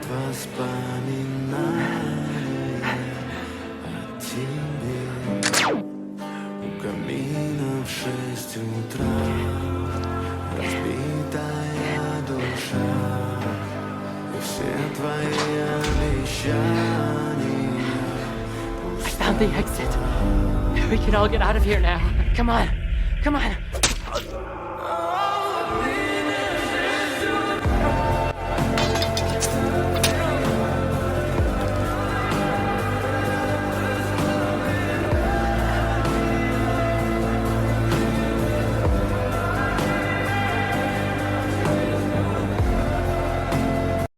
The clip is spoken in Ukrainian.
воспоминания о тебе. У камина в 6 утра разбитая душа, и все твои обещания Found the exit. We can all get out of here now. Come on. Come on.